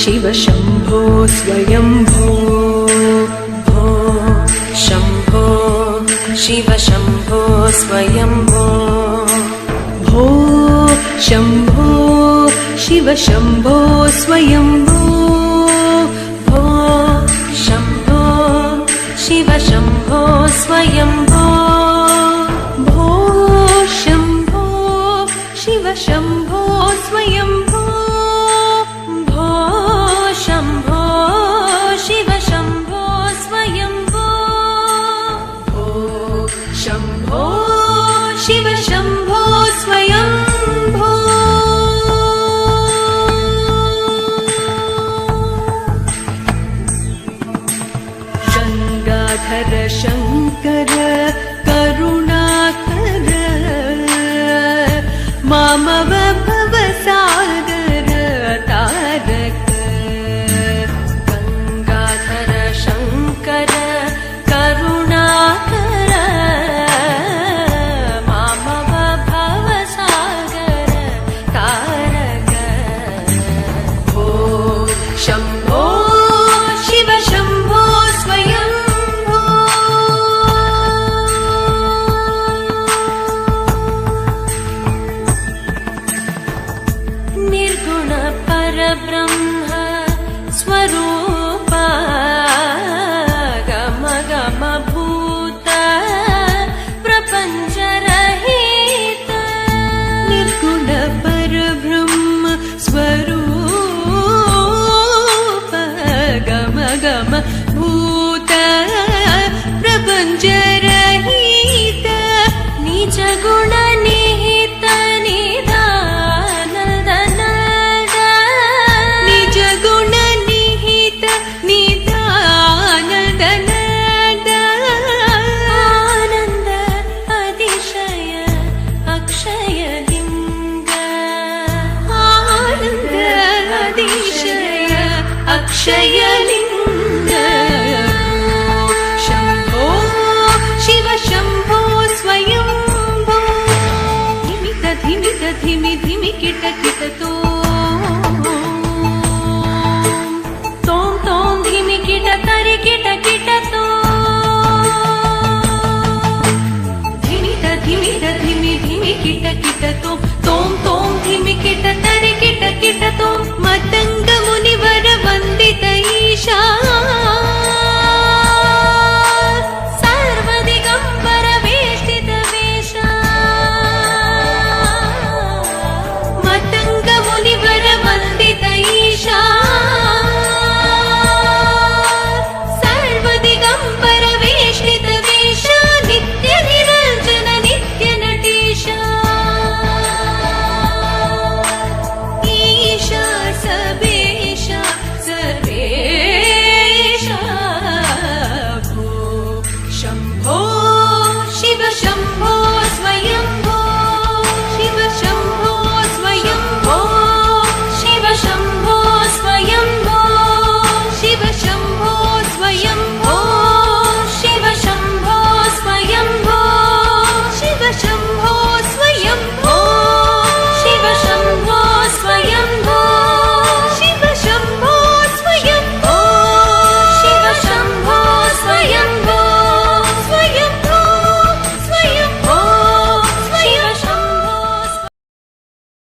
शिव शम्भो स्वयम्भो भो शम्भो शिव शम्भो स्वयम्भो भो शम्भो शिव शम्भो स्वयम्भो भो शम्भो शिव शम्भो स्वयम्भो भो शम्भो शिव शम्भो स्वयम्भो भो शम्भो शिव शम्भो स्वयम्भो भो शम्भो शिव शम्भो स्वयम्भो गंगाधर शंकर करुणाकर मामव भवसागर तारक गंगाधर शंकर करुणाकर मामव भवसागर तारक भो शम्भो शिव शम्भो स्वयम्भो निर्गुण परब्रह्म स्वरूप गम गम भूत प्रपंच रहित निर्गुण परब्रह्म स्वरूप गम गम भूत प्रपंच रहित निज गुण निहित निधान निज गुण निहित निधान आनंद अतिशय अक्षय लिंग आनंद अतिशय अक्षय लिंग शम्भो शिव शम्भो स्वयम्भो धिमित धिमित धिमि धिमि किट किट तो